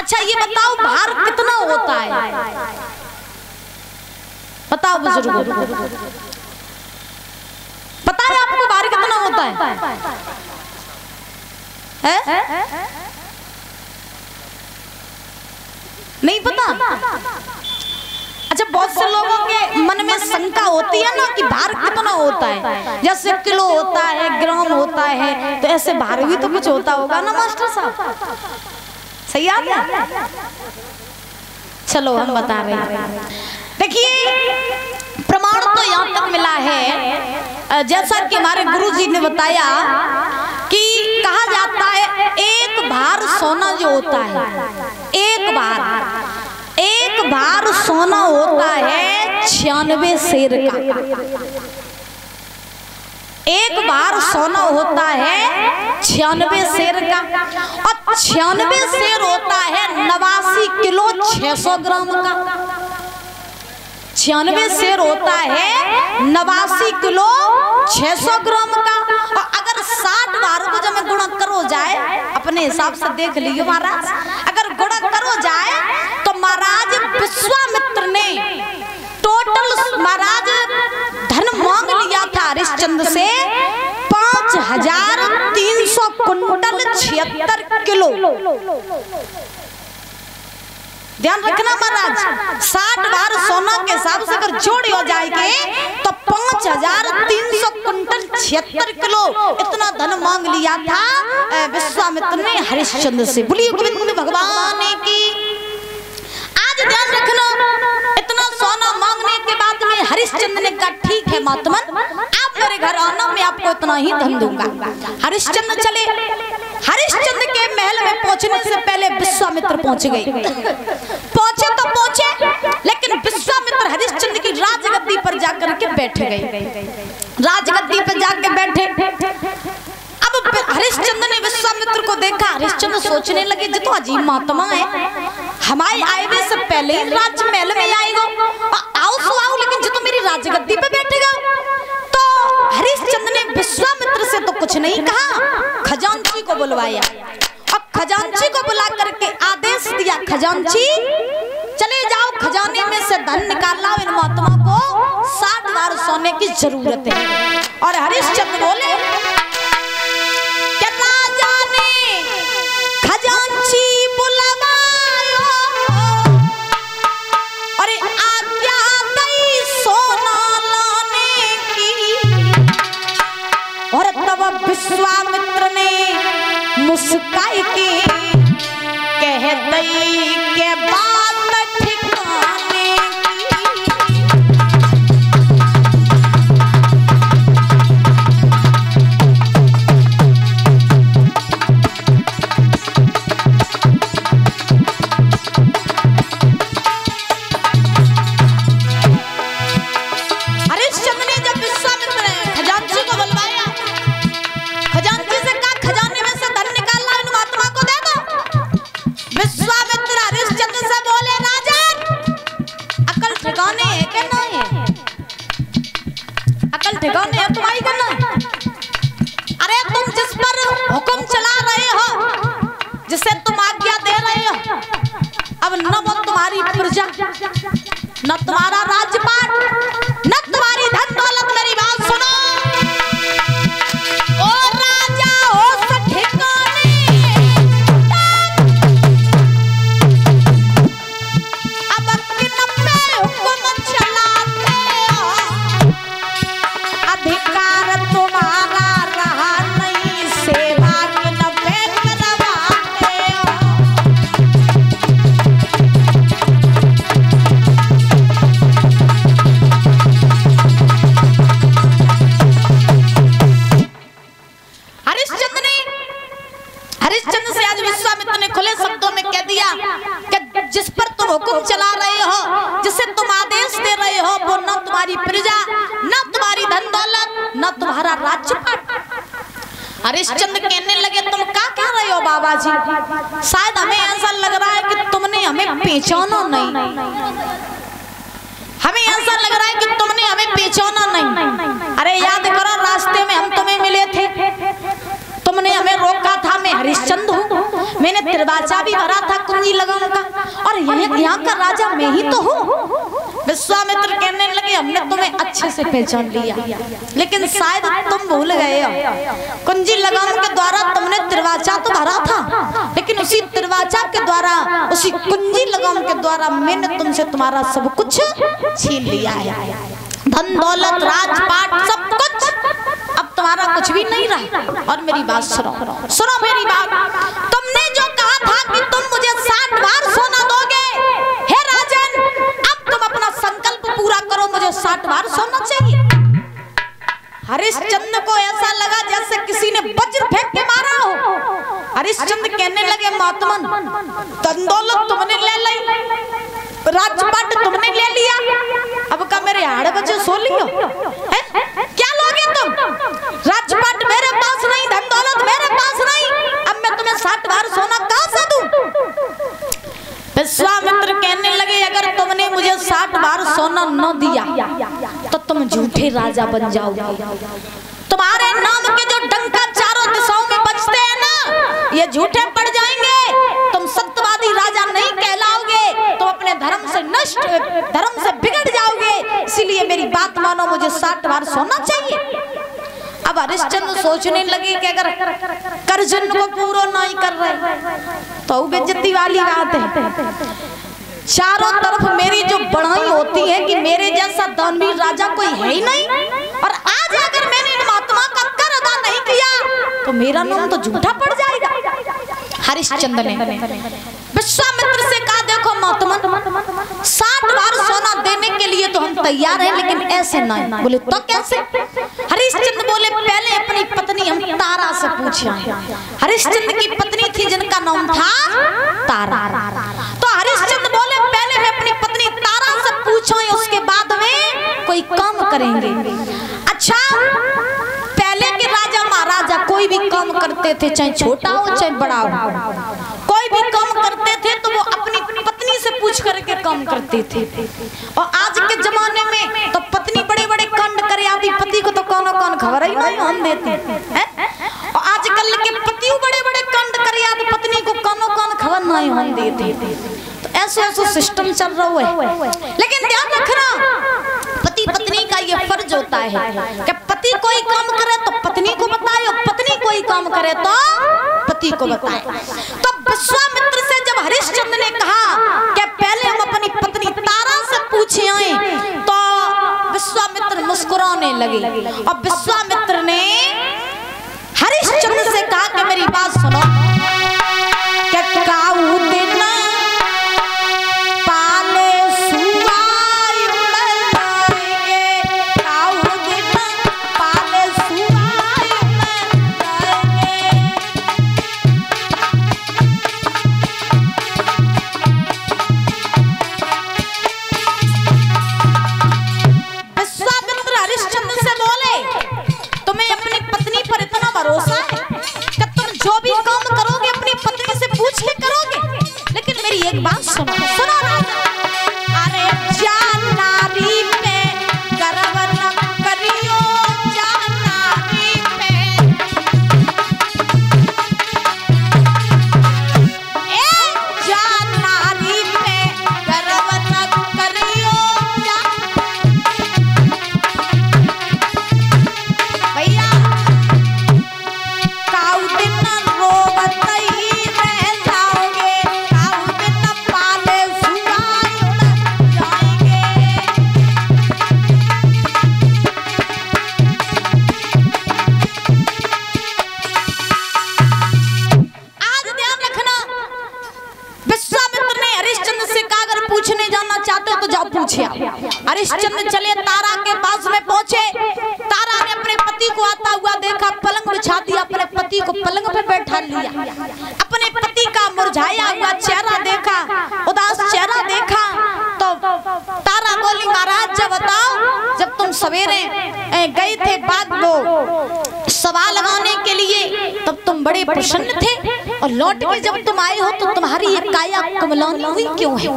अच्छा ये बताओ भार कितना होता है? बताओ बुजुर्गों, पता है आपको भार कितना होता है? नहीं पता? अच्छा, बहुत से लोगों के मन में शंका होती है ना कि भार कितना होता है, जैसे किलो होता है, ग्राम होता है, तो ऐसे भार भी तो कुछ होता होगा ना मास्टर साहब? सही है? चलो हम बता रहे हैं। देखिए प्रमाण तो यहाँ तक मिला है, जैसा कि हमारे गुरुजी ने बताया कि कहा जाता है एक भार सोना जो होता है, एक भार सोना होता है 96 शेर का। एक भार सोना होता है 96 शेर का, और 96 शेर होता है 89 किलो 600 ग्राम का। 96 शेर होता है 89 किलो 600 ग्राम का। और अगर 60 भारों को जब गुणा करो जाए, अपने हिसाब से देख लीजिए महाराज, अगर गुणा करो जाए तो महाराज विश्वामित्र ने टोटल महाराज धन मांग लिया था हरिश्चंद्र से 5300 कुंटल 76 किलो। ध्यान रखना महाराज, 60 भार सोना के हिसाब से अगर जोड़ी हो जाएगी तो 5300 कुंटल 76 किलो इतना धन मांग लिया था विश्वामित्र ने हरिश्चंद्र से। बोलिए गोविंद भगवान की। आज ध्यान रखना, इतना सोना मांगने के बाद में हरिश्चंद्र ने कहा ठीक है महात्मन, आप मेरे घर आना, मैं आपको इतना ही धन दूंगा। हरिश्चंद्र चले। हरिश्चंद्र के महल में पहुंचने से पहले विश्वामित्र पहुंच गए। पहुंचे तो पहुंचे, लेकिन विश्वामित्र हरिश्चंद्र की राजगद्दी पर जाकर के बैठ गए। राजगद्दी पर जाकर बैठे। अब हरिश्चंद्र ने विश्वामित्र को देखा। हरिश्चंद्र सोचने लगे जो तो अजीब महात्मा है, हमारे आए से पहले ही राज महल में आएगा, आओ सो आओ, लेकिन जो तो मेरी राजगद्दी पे बैठेगा। तो हरिश्चंद्र ने विश्वामित्र से तो कुछ नहीं कहा, खजांची को बुलवाया और खजांची को बुला करके आदेश दिया, खजांची चले जाओ, खजाने में से धन निकाल लाओ, इन महात्मा को 60 भार सोने की जरूरत है। और हरिश्चंद्र बोले क्या राजा ने खजांची बुलवायो, अरे आज्ञा दई सोना लाने की। और तब विश्वामित्र ने मुस्काई की, कह दई के बात ठिकाने ठिकाने है तुम्हारी करना। अरे तुम जिस पर हुक्म चला रहे हो, जिसे तुम आज्ञा दे रहे हो, अब न वो तुम्हारी प्रजा, न तुम्हारा राजपाट, न तुम्हारी धन दौलत। मेरी बात सुनो, ओ राजा हो ठिकाने, अब किन पे हुक्म चलाते हो, अधिकार तुम्हारा रहा नहीं, सेवा किन पे करवाते हो। हरिश्चंद्र से आज विश्वामित्र ने खुले शब्दों में कह दिया कि जिस पर तुम हुक्म चला रहे हो, जिसे तुम आदेश दे रहे हो, वो न तुम्हारी प्रजा, न तुम्हारी धन दौलत, न तुम्हारा राज्यपाट। हरिश्चंद्र कहने लगे तुम क्या कह रहे हो बाबा जी? शायद हमें ऐसा लग रहा है कि तुमने हमें पहचाना नहीं, हमें ऐसा लग रहा है कि तुमने हमें पहचाना नहीं। अरे याद करो, रास्ते में हम तुम्हें मिले थे, तुमने हमें रोका था। मैं हरिश्चंद्र हूँ, मैंने त्रिवाचा भी भरा था, कुंज कुंजी लगाऊंगा और यहाँ का राजा मैं ही तो हूँ। विश्वामित्र कहने लगे हमने तुम्हें अच्छे से पहचान लिया, लेकिन शायद तुम भूल गए हो कुंजी लगाने के द्वारा तुमने तिरवाचा तो भरा था, लेकिन उसी तिरवाचा के द्वारा, उसी कुंजी लगाने के द्वारा मैंने तुमसे तुम्हारा सब कुछ छीन लिया है, धन दौलत राजपाट सब कुछ, अब तुम्हारा कुछ भी नहीं रहा। और मेरी बात सुनो, सुनो मेरी बात, तुमने जो कहा था कि तुम मुझे 60 बार सोना दोगे, हे राजन अब तुम अपना संकल्प पूरा करो, मुझे 60 बार सोना चाहिए। हरिश्चंद्र को ऐसा लगा जैसे किसी ने वज्र फेंक के मारा हो। हरिश्चंद्र कहने लगे महात्मन, धन दौलत तुमने ले ली, राजपाट तुमने ले लिया, अब का मेरे हाड़ बच्चे सो लियो, क्या लोगे तुम? राजपाट मेरे पास नहीं, धन दौलत मेरे पास नहीं, अब मैं तुम्हें 60 बार सोना कहां से दूं? विश्वामित्र कहने लगे अगर तुमने मुझे 60 बार सोना न दिया तो तुम झूठे राजा बन जाओगे, तुम्हारे नाम के जो डंका चारों दिशाओं में बजते हैं ना ये झूठे पड़ जाएंगे, तुम सत्यवादी राजा नहीं कहलाओगे, तुम अपने धर्म से नष्ट, धर्म से बिगड़ जाओगे, इसीलिए मेरी बात मानो, मुझे 60 बार सोना चाहिए। अब हरिश्चंद्र सोचने लगे कि अगर कर्जन को पूरा नहीं कर रहे तो बेइज्जती वाली बात है, चारों तरफ मेरी जो बढ़ाई होती है कि मेरे जैसा दानवीर राजा कोई है ही नहीं, और आज अगर मैंने इन महात्मा का कर अदा नहीं किया तो मेरा नाम तो झूठा पड़ जाएगा। हरिश्चंद्र ने विश्वामित्र से कहा देखो महात्मा 60 बार सोना देने के लिए तो हम तैयार हैं, लेकिन ऐसे नहीं। बोले तो कैसे? हरिश्चंद्र बोले पहले अपनी पत्नी हम तारा से पूछे। हरिश्चंद्र की पत्नी थी जिनका नाम था तारा, तो हरिश्चंद्र बोले पहले मैं अपनी पत्नी तारा से पूछूं, उसके बाद में कोई काम करेंगे। अच्छा पहले के राजा महाराजा कोई भी काम करते थे, चाहे छोटा हो चाहे बड़ा हो, कोई भी काम करते थे तो वो अपनी पत्नी से पूछ करके काम करते थे, और आज के जमाने में तो पत्नी बड़े बड़े कांड करे आदि पति को तो कौन कौन खबर ही नहीं हम देते हैं, और आजकल के पति बड़े बड़े कांड करे आदि पत्नी को कौन खबर नहीं हम देते, तो ऐसे ऐसे सिस्टम चल रहा है। लेकिन ध्यान रखना पति पत्नी का ये फर्ज होता है कि पति कोई काम करे तो पत्नी को बताए, और पत्नी कोई काम करे तो पति को बताए। तो विश्वामित्र से जब हरिश्चंद्र ने कहा कि पहले हम अपनी पत्नी तारा से पूछे आए, तो विश्वामित्र मुस्कुराने लगे, और विश्वामित्र ने हरिश्चंद्र से कहा कि मेरी बात सुनो, कि काऊ दिन पाले सुवाई उड़ाएंगे, काऊ दिन पाले सुवाई उड़ाएंगे। विश्वामित्र हरिश्चंद्र से बोले तुम्हें अपनी पत्नी पर इतना भरोसा है कि तुम जो भी काम करोगे अपनी पत्नी से पूछ के करोगे, लेकिन मेरी एक बात सुनो, सुनो राजा, अरे जान नारी पे गर्व न करियो, जान नारी पे, जान नारी पे गर्व न करियो, भैया काऊ दिन रोवत ही रह जाओगे, काऊ दिन पाले सुवाई उड़ जाएंगे। आज ध्यान रखना विश्वामित्र ने हरिश्चंद्र से कहा अगर पूछने जाना चाहते हो तो जाओ पूछे। हरिश्चंद्र चले तारा के पास में पहुंचे, तारा ने अपने पति को आता हुआ देखा, पलंग बिछा दिया, अपने पति को पलंग पे बैठा लिया, अपने पति का मुरझाया हुआ चेहरा देखा, उदास चेहरा देखा, तो तारा बोली महाराज जब बताओ जब तुम सवेरे गए थे बात वो सवाल लगाने के लिए तब तुम बड़े प्रसन्न थे, और लौट के जब तुम आए हो तो तुम्हारी ये काया कुमलानी हुई क्यों है?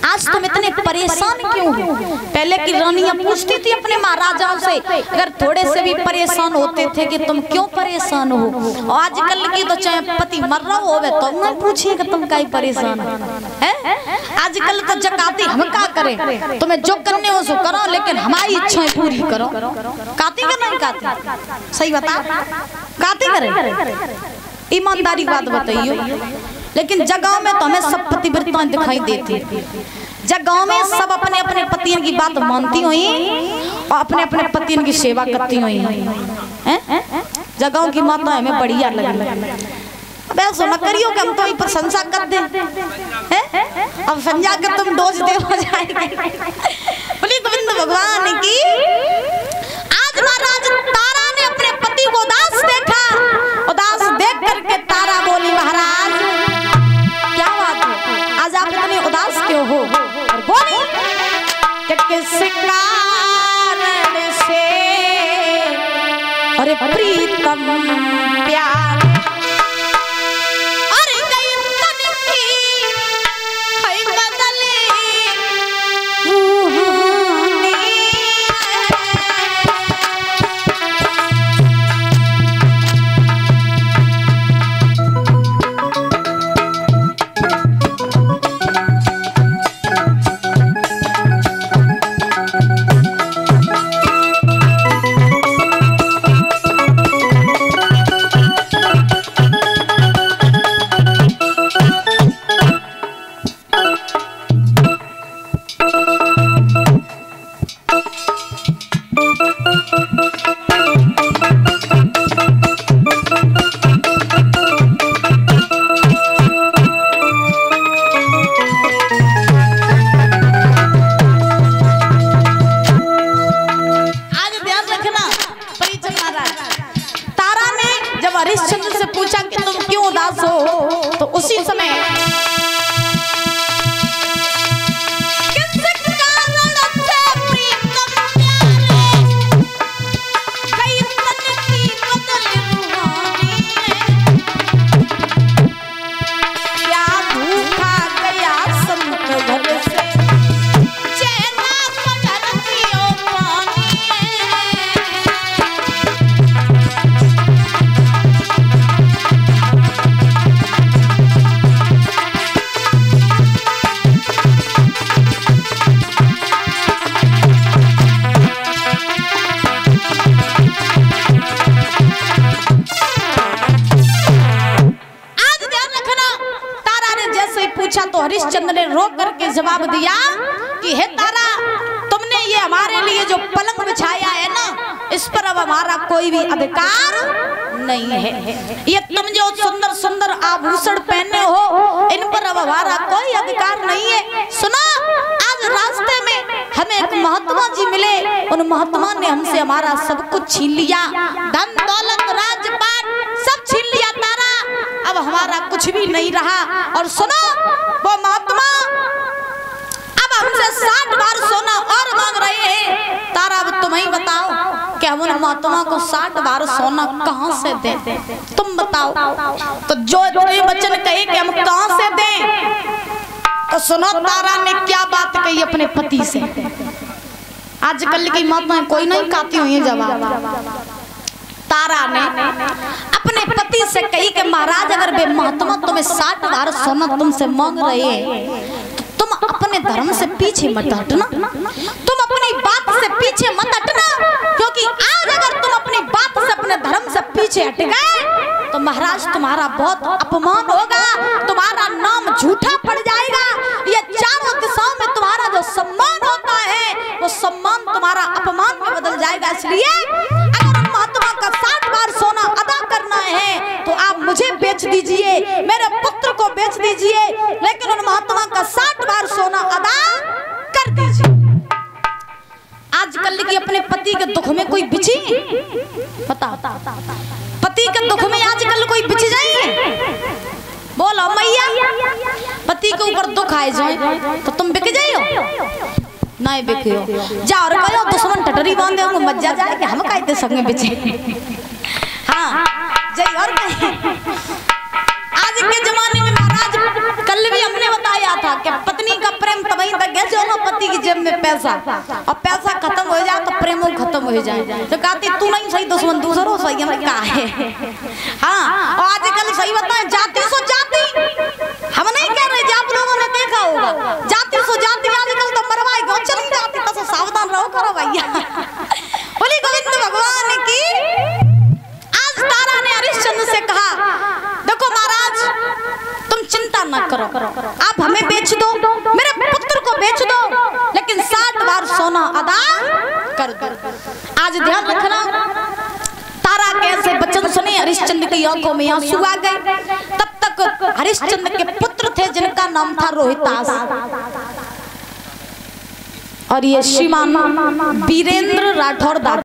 आज तुम इतने परेशान क्यों हो? पहले की रानियां पूछती थी अपने महाराजाओं से, अगर थोड़े से भी परेशान होते थे कि तुम क्यों परेशान हो। और आजकल की तो चाहे पति मर रहा हो तो नहीं पूछेगा तुम काहे परेशान है। आजकल तो जकाती हम क्या करें, तुम्हें जो करने हो सो करो, लेकिन हमारी इच्छाएं पूरी करो। काती का नहीं काती, सही बता, काती करें, ईमानदारी बात बताइयो। लेकिन जगह में तो हमें सब पतिव्रताएं दिखाई देती, जगह में सब अपने अपने पतियों की बात मानती हुई और अपने अपने पतियों की सेवा करती हुई हैं। जगहों की माता हमें बढ़िया लगी। अब ऐसा न करियो कि हम तो प्रशंसा कर दे हैं, अब समझा कर तुम डोज दे हो जाएंगे। बोली गोविंद भगवान की। आज महाराज तारा ने अपने पति को उदास देखा, उदास देख करके तारा बोली महाराज क्या बात है, आज आप इतने उदास क्यों हो? और बोली कि किस कारण से अरे प्रीतम प्यार हरिश्चंद्र से पूछा कि तुम क्यों उदास हो, तो उसी समय तो हरिश्चंद्र ने रो करके जवाब दिया कि हे तारा, तुमने ये हमारे लिए जो पलंग बिछाया है ना, इस पर अब हमारा कोई भी अधिकार नहीं है। ये तुम जो सुंदर सुंदर आभूषण पहने हो, इन पर अब हमारा कोई अधिकार नहीं है। सुनो, आज रास्ते में हमें एक महात्मा जी मिले, उन महात्मा ने हमसे हमारा सब कुछ छीन लिया, धन दौलत राजपाट सब छीन लिया तारा, अब हमारा कुछ भी नहीं रहा। और सुनो, वो महात्मा अब हमसे 60 बार सोना और मांग रहे हैं। तारा, अब तुम ही बताओ कि हम उन महात्मा को 60 बार सोना कहां से दें, तुम बताओ। तो जो इतने वचन कहे कि हम कहां से दें, तो सुनो तारा ने क्या बात कही अपने पति से। आजकल की माताएं कोई नहीं कहती हुई जवाब। तारा ने अपने पति से कही कि महाराज, अगर वे महात्मा तुम्हें 60 बार सोना तुमसे मांग रहे हैं, तो तुम अपने धर्म से पीछे मत हटना, तुम अपनी बात से पीछे मत हटना, क्योंकि आज अगर तुम अपनी बात से अपने धर्म से पीछे हट गए तो महाराज तुम्हारा बहुत अपमान होगा, तुम्हारा नाम झूठा पड़ जाएगा। ये चारों दिशाओं में तुम्हारा जो सम्मान होता है, वो सम्मान तुम्हारा अपमान में बदल जाएगा। इसलिए अगर महात्मा का 60 बार सोना अदा करना है तो आप मुझे बेच दीजिए, मेरे पुत्र को बेच दीजिए, लेकिन उन महात्मा का 60 बार सोना अदा कर दीजिए। आजकल की अपने पति के दुख में कोई बिछी बता, पति के दुख में आजकल कोई बिछ जाएंगे? बोलो मैया, पति के ऊपर दुख आए जाए तो तुम बिक जाइयो, नहीं बिकियो। जा और कहो दुश्मन टटरी बांधे होंगे मत जा जाए कि हम कहते संगे बिचे। हाँ जय और कहीं आज में पैसा, और पैसा खत्म हो जाए तो प्रेमो खत्म हो जाए। तो कहती तू नहीं सही दुश्मन दूसरों सही है का है। हाँ, और आजकल सही बताए जाति सो जाति, हम नहीं कह रहे, आप लोगों ने देखा होगा जाति सो जाति आजकल तो मरवाई गो चली जाती, तो सावधान रहो करो भैया। बोली गोविंद भगवान की। आज तारा ने हरिश्चंद्र से कहा देखो महाराज तुम चिंता न करो, आप हमें बेच दो, मेरे पुत्र को बेच दो, लेकिन 7 बार सोना अदा कर दो। आज ध्यान रखना, तारा कैसे वचन सुने हरिश्चंद्र की आंखों में आंसू आ गए। तब तक हरिश्चंद्र के पुत्र थे जिनका नाम था रोहितास, और ये श्रीमान वीरेंद्र राठौर।